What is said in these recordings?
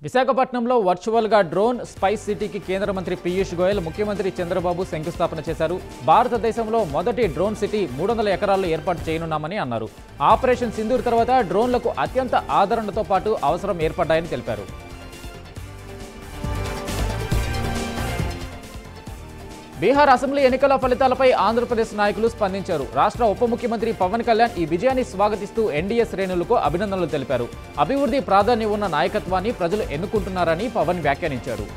విశాఖపట్నంలో వర్చువల్గా drone spice సిటీకి కేంద్ర మంత్రి పీయూష్ గోయల్ ముఖ్యమంత్రి చంద్రబాబు శంకుస్థాపన చేశారు. భారతదేశంలో మొదటి డ్రోన్ సిటీ 300 ఎకరాల్లో ఏర్పాటు చేయనున్నామని అన్నారు. ఆపరేషన్ సింధూర్ తర్వాత డ్రోన్లకు అత్యంత ఆదరణతో పాటు అవసరం ఏర్పడ్డాయని తెలిపారు. బీహార్ అసెంబ్లీ ఎన్నికల ఫలితాలపై ఆంధ్రప్రదేశ్ నాయకులు స్పందించారు. రాష్ట్ర ఉప ముఖ్యమంత్రి పవన్ కళ్యాణ్ ఈ విజయాన్ని స్వాగతిస్తూ ఎన్డీఏ శ్రేణులకు అభినందనలు తెలిపారు. అభివృద్ధి ప్రాధాన్యం ఉన్న నాయకత్వాన్ని ప్రజలు ఎన్నుకుంటున్నారని పవన్ వ్యాఖ్యానించారు.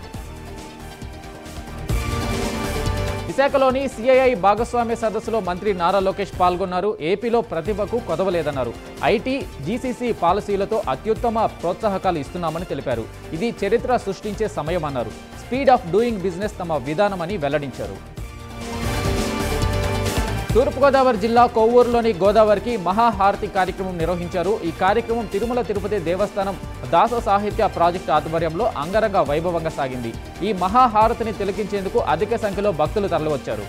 విశాఖలోని సిఐఐ భాగస్వామ్య సదస్సులో మంత్రి నారా లోకేష్ పాల్గొన్నారు. ఏపీలో ప్రతిభకు కొదవలేదన్నారు. ఐటీ, జీసీసీ పాలసీలతో అత్యుత్తమ ప్రోత్సాహకాలు ఇస్తున్నామని తెలిపారు. ఇది చరిత్ర సృష్టించే సమయమన్నారు. స్పీడ్ ఆఫ్ డూయింగ్ బిజినెస్ తమ విధానమని వెల్లడించారు. తూర్పుగోదావరి జిల్లా కొవ్వూరులోని గోదావరికి మహాహారతి కార్యక్రమం నిర్వహించారు. ఈ కార్యక్రమం తిరుమల తిరుపతి దేవస్థానం దాస సాహిత్య ప్రాజెక్టు ఆధ్వర్యంలో అంగరంగ వైభవంగా సాగింది. ఈ మహాహారతిని తిలకించేందుకు అధిక సంఖ్యలో భక్తులు తరలివచ్చారు.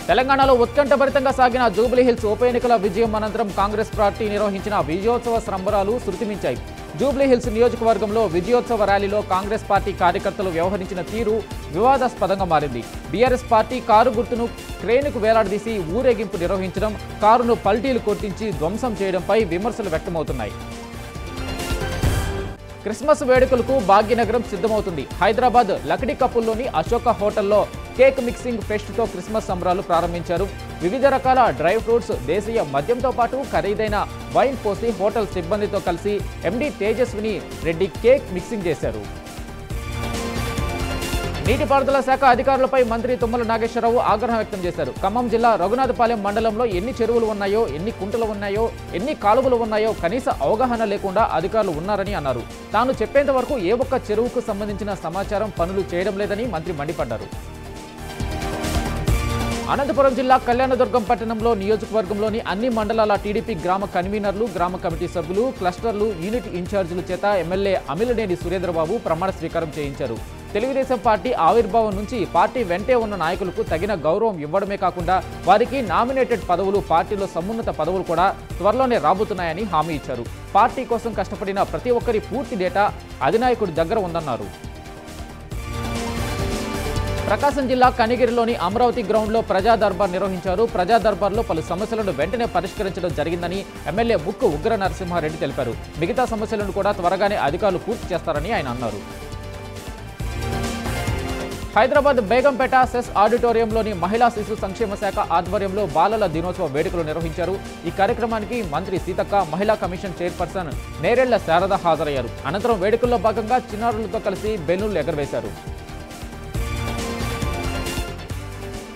తెలంగాణలో ఉత్కంఠభరితంగా సాగిన జూబ్లీహిల్స్ ఉప ఎన్నికల విజయం అనంతరం కాంగ్రెస్ పార్టీ నిర్వహించిన విజయోత్సవ సంబరాలు శృతిమించాయి. జూబ్లీహిల్స్ నియోజకవర్గంలో విజయోత్సవ ర్యాలీలో కాంగ్రెస్ పార్టీ కార్యకర్తలు వ్యవహరించిన తీరు వివాదాస్పదంగా మారింది. బీఆర్ఎస్ పార్టీ కారు గుర్తును క్రేన్కు వేలాడదీసి ఊరేగింపు నిర్వహించడం, కారును పల్టీలు కొట్టించి ధ్వంసం చేయడంపై విమర్శలు వ్యక్తమవుతున్నాయి. క్రిస్మస్ వేడుకలకు భాగ్యనగరం సిద్ధమవుతుంది. హైదరాబాద్ లకడీ కప్పుల్లోని అశోక హోటల్లో కేక్ మిక్సింగ్ ఫెస్ట్తో క్రిస్మస్ సంబరాలు ప్రారంభించారు. వివిధ రకాల డ్రై ఫ్రూట్స్, దేశీయ మద్యంతో పాటు ఖరీదైన వైన్ పోసి హోటల్ సిబ్బందితో కలిసి MD Tejaswini Reddy cake mixing చేశారు. నీటిపారుదల శాఖ అధికారులపై మంత్రి తుమ్మల నాగేశ్వరరావు ఆగ్రహం వ్యక్తం చేశారు. ఖమ్మం జిల్లా రఘునాథపాలెం మండలంలో ఎన్ని చెరువులు ఉన్నాయో, ఎన్ని కుంటలు ఉన్నాయో, ఎన్ని కాలువలు ఉన్నాయో కనీస అవగాహన లేకుండా అధికారులు ఉన్నారని అన్నారు. తాను చెప్పేంత వరకు ఏ ఒక్క చెరువుకు సంబంధించిన సమాచారం పనులు చేయడం లేదని మంత్రి మండిపడ్డారు. అనంతపురం జిల్లా కళ్యాణదుర్గం పట్టణంలో నియోజకవర్గంలోని అన్ని మండలాల టీడీపీ గ్రామ కన్వీనర్లు, గ్రామ కమిటీ సభ్యులు, క్లస్టర్లు, యూనిట్ ఇన్ఛార్జీల చేత ఎమ్మెల్యే అమిలినేని సురేంద్రబాబు ప్రమాణ స్వీకారం చేయించారు. తెలుగుదేశం పార్టీ ఆవిర్భావం నుంచి పార్టీ వెంటే ఉన్న నాయకులకు తగిన గౌరవం ఇవ్వడమే కాకుండా వారికి నామినేటెడ్ పదవులు, పార్టీలో సమున్నత పదవులు కూడా త్వరలోనే రాబోతున్నాయని హామీ ఇచ్చారు. పార్టీ కోసం కష్టపడిన ప్రతి ఒక్కరి పూర్తి డేటా అధినాయకుడి దగ్గర ఉందన్నారు. ప్రకాశం జిల్లా కనిగిరిలోని అమరావతి గ్రౌండ్లో ప్రజా దర్బార్ నిర్వహించారు. ప్రజా దర్బార్లో పలు సమస్యలను వెంటనే పరిష్కరించడం జరిగిందని ఎమ్మెల్యే ముక్కు ఉగ్ర నరసింహారెడ్డి తెలిపారు. మిగతా సమస్యలను కూడా త్వరగానే అధికారులు పూర్తి చేస్తారని ఆయన అన్నారు. హైదరాబాద్ బేగంపేట సెస్ ఆడిటోరియంలోని మహిళా శిశు సంక్షేమ శాఖ ఆధ్వర్యంలో బాలల దినోత్సవ వేడుకలు నిర్వహించారు. ఈ కార్యక్రమానికి మంత్రి సీతక్క, మహిళా కమిషన్ చైర్పర్సన్ నేరెళ్ల శారద హాజరయ్యారు. అనంతరం వేడుకల్లో భాగంగా చిన్నారులతో కలిసి బెలూన్లు ఎగరవేశారు.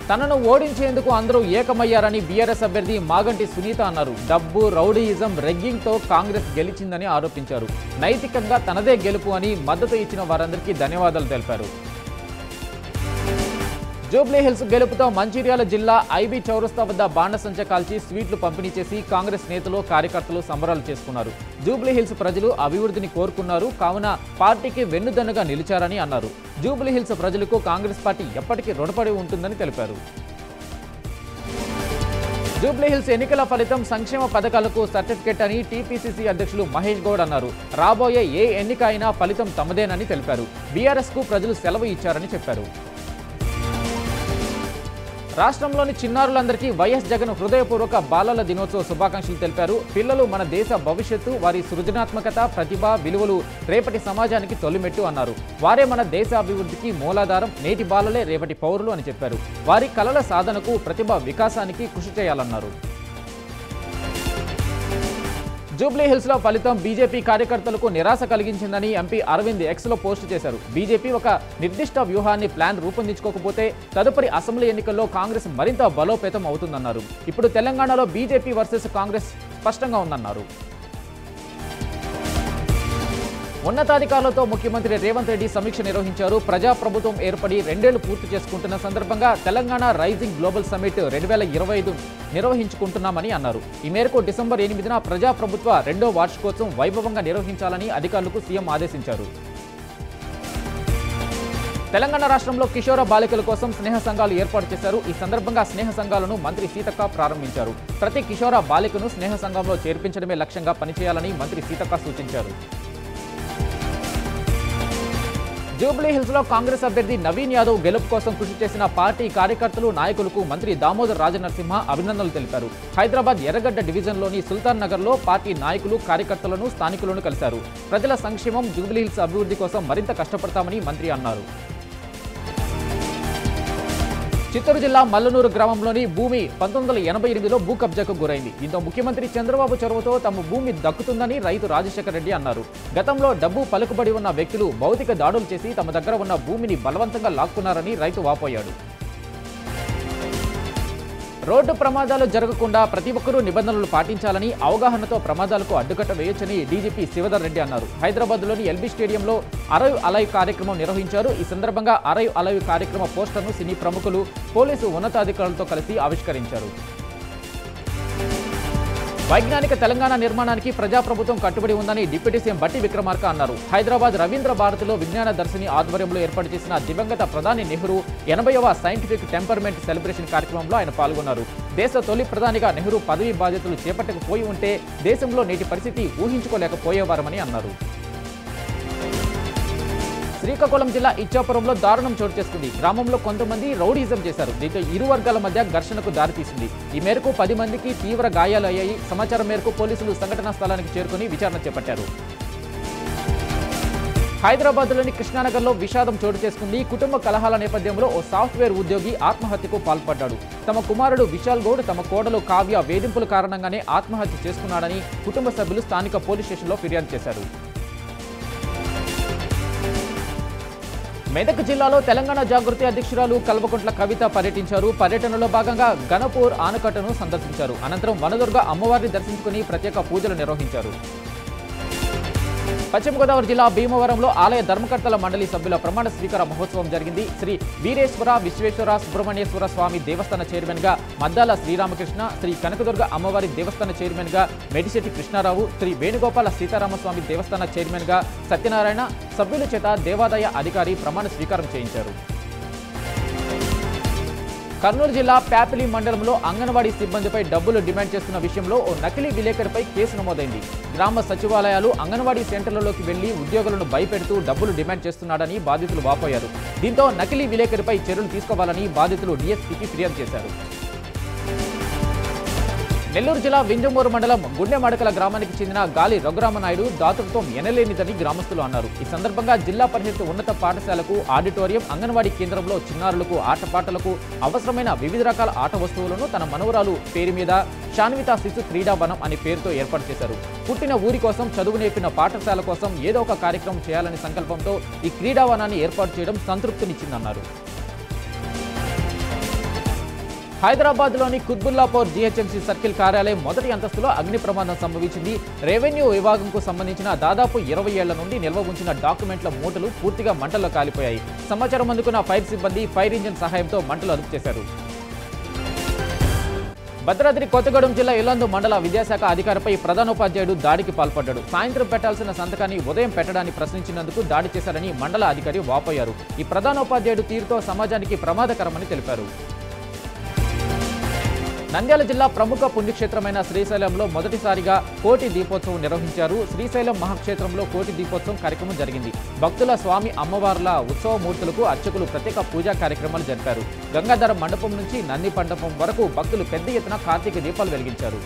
తనను ఓడించేందుకు అందరూ ఏకమయ్యారని బీఆర్ఎస్ అభ్యర్థి మాగంటి సునీత అన్నారు. డబ్బు, రౌడీయిజం, రెగ్గింగ్తో కాంగ్రెస్ గెలిచిందని ఆరోపించారు. నైతికంగా తనదే గెలుపు అని మద్దతు ఇచ్చిన వారందరికీ ధన్యవాదాలు తెలిపారు. జూబ్లీహిల్స్ గెలుపుతో మంచిర్యాల జిల్లా ఐబీ చౌరస్తా వద్ద బాణసంచ కాల్చి స్వీట్లు పంపిణీ చేసి కాంగ్రెస్ నేతలు, కార్యకర్తలు సంబరాలు చేసుకున్నారు. జూబ్లీహిల్స్ ప్రజలు అభివృద్ధిని కోరుకున్నారు, కావున పార్టీకి వెన్నుదన్నుగా నిలిచారని అన్నారు. జూబ్లీహిల్స్ ప్రజలకు కాంగ్రెస్ పార్టీ ఎప్పటికీ రుణపడి ఉంటుందని తెలిపారు. జూబ్లీహిల్స్ ఎన్నికల ఫలితం సంక్షేమ పథకాలకు సర్టిఫికెట్ అని టీపీసీసీ అధ్యక్షులు మహేష్ గౌడ్ అన్నారు. రాబోయే ఏ ఎన్నిక అయినా ఫలితం తమదేనని తెలిపారు. బీఆర్ఎస్కు ప్రజలు సెలవు ఇచ్చారని చెప్పారు. రాష్ట్రంలోని చిన్నారులందరికీ వైఎస్ జగన్ హృదయపూర్వక బాలల దినోత్సవ శుభాకాంక్షలు తెలిపారు. పిల్లలు మన దేశ భవిష్యత్తు, వారి సృజనాత్మకత, ప్రతిభ, విలువలు రేపటి సమాజానికి తొలిమెట్టు అన్నారు. వారే మన దేశ అభివృద్ధికి మూలాధారం, నేటి బాలలే రేపటి పౌరులు అని చెప్పారు. వారి కలల సాధనకు, ప్రతిభ వికాసానికి కృషి చేయాలన్నారు. జూబ్లీహిల్స్లో ఫలితం బీజేపీ కార్యకర్తలకు నిరాశ కలిగించిందని ఎంపీ అరవింద్ ఎక్స్లో పోస్టు చేశారు. బీజేపీ ఒక నిర్దిష్ట వ్యూహాన్ని, ప్లాన్ రూపొందించుకోకపోతే తదుపరి అసెంబ్లీ ఎన్నికల్లో కాంగ్రెస్ మరింత బలోపేతం అవుతుందన్నారు. ఇప్పుడు తెలంగాణలో బీజేపీ వర్సెస్ కాంగ్రెస్ స్పష్టంగా ఉందన్నారు. ఉన్నతాధికారులతో ముఖ్యమంత్రి రేవంత్ రెడ్డి సమీక్ష నిర్వహించారు. ప్రజాప్రభుత్వం ఏర్పడి 2 ఏళ్లు పూర్తి చేసుకుంటున్న సందర్భంగా తెలంగాణ రైజింగ్ గ్లోబల్ సమ్మిట్ 2025 నిర్వహించుకుంటున్నామని అన్నారు. ఈ మేరకు డిసెంబర్ 8న ప్రజాప్రభుత్వ 2వ వార్షికోత్సవం వైభవంగా నిర్వహించాలని అధికారులకు సీఎం ఆదేశించారు. తెలంగాణ రాష్ట్రంలో కిషోర బాలికల కోసం స్నేహ సంఘాలు ఏర్పాటు చేశారు. ఈ సందర్భంగా స్నేహ సంఘాలను మంత్రి సీతక్క ప్రారంభించారు. ప్రతి కిషోర బాలికను స్నేహ సంఘంలో చేర్పించడమే లక్ష్యంగా పనిచేయాలని మంత్రి సీతక్క సూచించారు. జూబ్లీహిల్స్ లో కాంగ్రెస్ అభ్యర్థి నవీన్ యాదవ్ గెలుపు కోసం కృషి చేసిన పార్టీ కార్యకర్తలు నాయకులకు మంత్రి దామోదర్ రాజనరసింహ అభినందనలు తెలిపారు. హైదరాబాద్ ఎర్రగడ్డ డివిజన్లోని సుల్తాన్ నగర్ లో పార్టీ నాయకులు కార్యకర్తలను స్థానికులను కలిశారు. ప్రజల సంక్షేమం జూబ్లీహిల్స్ అభివృద్ధి కోసం మరింత కష్టపడతామని మంత్రి అన్నారు. చిత్తూరు జిల్లా మల్లనూరు గ్రామంలోని భూమి 1988లో భూ కబ్జాకు గురైంది. దీంతో ముఖ్యమంత్రి చంద్రబాబు చొరవతో తమ భూమి దక్కుతుందని రైతు రాజశేఖర రెడ్డి అన్నారు. గతంలో డబ్బు పలుకుబడి ఉన్న వ్యక్తులు భౌతిక దాడులు చేసి తమ దగ్గర ఉన్న భూమిని బలవంతంగా లాక్కున్నారని రైతు వాపోయాడు. రోడ్డు ప్రమాదాలు జరగకుండా ప్రతి ఒక్కరూ నిబంధనలు పాటించాలని, అవగాహనతో ప్రమాదాలకు అడ్డుకట్ట వేయొచ్చని డీజీపీ శివధర్ రెడ్డి అన్నారు. హైదరాబాద్లోని ఎల్బీ స్టేడియంలో అరైవ్ అలైవ్ కార్యక్రమం నిర్వహించారు. ఈ సందర్భంగా అరైవ్ అలైవ్ కార్యక్రమ పోస్టర్ను సినీ ప్రముఖులు, పోలీసు ఉన్నతాధికారులతో కలిసి ఆవిష్కరించారు. వైజ్ఞానిక తెలంగాణ నిర్మాణానికి ప్రజాప్రభుత్వం కట్టుబడి ఉందని డిప్యూటీ సీఎం బట్టి విక్రమార్క అన్నారు. హైదరాబాద్ రవీంద్ర భారతిలో విజ్ఞాన దర్శిని ఆధ్వర్యంలో ఏర్పాటు చేసిన దివంగత ప్రధాని నెహ్రూ 80వ సైంటిఫిక్ టెంపర్మెంట్ సెలబ్రేషన్ కార్యక్రమంలో ఆయన పాల్గొన్నారు. దేశ తొలి ప్రధానిగా నెహ్రూ పదవీ బాధ్యతలు చేపట్టకపోయి ఉంటే దేశంలో నేటి పరిస్థితి ఊహించుకోలేకపోయేవారమని అన్నారు. శ్రీకాకుళం జిల్లా ఇచ్చాపురంలో దారుణం చోటు చేసుకుంది. గ్రామంలో కొంతమంది రౌడీజం చేశారు. దీంతో ఇరు వర్గాల మధ్య ఘర్షణకు దారితీసింది. ఈ మేరకు 10 మందికి తీవ్ర గాయాలయ్యాయి. సమాచారం మేరకు పోలీసులు సంఘటనా స్థలానికి చేరుకుని విచారణ చేపట్టారు. హైదరాబాద్లోని కృష్ణానగర్లో విషాదం చోటు చేసుకుంది. కుటుంబ కలహాల నేపథ్యంలో ఓ సాఫ్ట్వేర్ ఉద్యోగి ఆత్మహత్యకు పాల్పడ్డాడు. తమ కుమారుడు విశాల్ గౌడ్, తమ కోడలు కావ్య వేధింపుల కారణంగానే ఆత్మహత్య చేసుకున్నాడని కుటుంబ సభ్యులు స్థానిక పోలీస్ స్టేషన్లో ఫిర్యాదు చేశారు. మెదక్ జిల్లాలో తెలంగాణ జాగృతి అధ్యక్షురాలు కల్వకుంట్ల కవిత పర్యటించారు. పర్యటనలో భాగంగా గణపూర్ ఆనకట్టను సందర్శించారు. అనంతరం వనదుర్గ అమ్మవారిని దర్శించుకుని ప్రత్యేక పూజలు నిర్వహించారు. పశ్చిమ గోదావరి జిల్లా భీమవరంలో ఆలయ ధర్మకర్తల మండలి సభ్యుల ప్రమాణ స్వీకార మహోత్సవం జరిగింది. శ్రీ వీరేశ్వర విశ్వేశ్వర సుబ్రహ్మణ్యేశ్వర స్వామి దేవస్థాన చైర్మన్ గా మద్దాల శ్రీరామకృష్ణ, శ్రీ కనకదుర్గ అమ్మవారి దేవస్థాన చైర్మన్ గా మెడిశెట్టి కృష్ణారావు, శ్రీ వేణుగోపాల సీతారామస్వామి దేవస్థాన చైర్మన్ గా సత్యనారాయణ సభ్యుల చేత దేవాదాయ అధికారి ప్రమాణ స్వీకారం చేయించారు. కర్నూలు జిల్లా ప్యాపిలి మండలంలో అంగన్వాడీ సిబ్బందిపై డబ్బులు డిమాండ్ చేస్తున్న విషయంలో ఓ నకిలీ విలేకరిపై కేసు నమోదైంది. గ్రామ సచివాలయాలు, అంగన్వాడీ సెంటర్లలోకి వెళ్లి ఉద్యోగులను భయపెడుతూ డబ్బులు డిమాండ్ చేస్తున్నాడని బాధితులు వాపోయారు. దీంతో నకిలీ విలేకరిపై చర్యలు తీసుకోవాలని బాధితులు డీఎస్పీకి ఫిర్యాదు చేశారు. నెల్లూరు జిల్లా వింజమూరు మండలం గుండెమడకల గ్రామానికి చెందిన గాలి రఘురామనాయుడు దాతృత్వం ఎనలేనిదని గ్రామస్తులు అన్నారు. ఈ సందర్భంగా జిల్లా పరిషత్ ఉన్నత పాఠశాలకు ఆడిటోరియం, అంగన్వాడీ కేంద్రంలో చిన్నారులకు ఆటపాటలకు అవసరమైన వివిధ రకాల ఆట వస్తువులను తన మనవరాలు పేరు మీద శాన్విత శిశు క్రీడావనం అనే పేరుతో ఏర్పాటు చేశారు. పుట్టిన ఊరి కోసం, చదువు నేర్పిన పాఠశాల కోసం ఏదో ఒక కార్యక్రమం చేయాలనే సంకల్పంతో ఈ క్రీడావనాన్ని ఏర్పాటు చేయడం సంతృప్తినిచ్చిందన్నారు. హైదరాబాద్లోని కుత్బుల్లాపూర్ జీహెచ్ఎంసీ సర్కిల్ కార్యాలయం మొదటి అంతస్తులో అగ్ని ప్రమాదం సంభవించింది. రెవెన్యూ విభాగంకు సంబంధించిన దాదాపు 20 ఏళ్ల నుండి నిల్వ ఉంచిన డాక్యుమెంట్ల మూటలు పూర్తిగా మంటల్లో కాలిపోయాయి. సమాచారం అందుకున్న ఫైర్ సిబ్బంది ఫైర్ ఇంజిన్ సహాయంతో మంటలు అదుపు చేశారు. భద్రాద్రి కొత్తగూడెం జిల్లా ఇల్లందు మండల విద్యాశాఖ అధికారిపై ప్రధానోపాధ్యాయుడు దాడికి పాల్పడ్డాడు. సాయంత్రం పెట్టాల్సిన సంతకాన్ని ఉదయం పెట్టడాన్ని ప్రశ్నించినందుకు దాడి చేశారని మండల అధికారి వాపోయారు. ఈ ప్రధానోపాధ్యాయుడు తీరుతో సమాజానికి ప్రమాదకరమని తెలిపారు. నంద్యాల జిల్లా ప్రముఖ పుణ్యక్షేత్రమైన శ్రీశైలంలో మొదటిసారిగా కోటి దీపోత్సవం నిర్వహించారు. శ్రీశైలం మహాక్షేత్రంలో కోటి దీపోత్సవం కార్యక్రమం జరిగింది. భక్తుల స్వామి అమ్మవార్ల ఉత్సవమూర్తులకు అర్చకులు ప్రత్యేక పూజా కార్యక్రమాలు జరిపారు. గంగాధర మండపం నుంచి నంది మండపం వరకు భక్తులు పెద్ద ఎత్తున కార్తీక దీపాలు వెలిగించారు.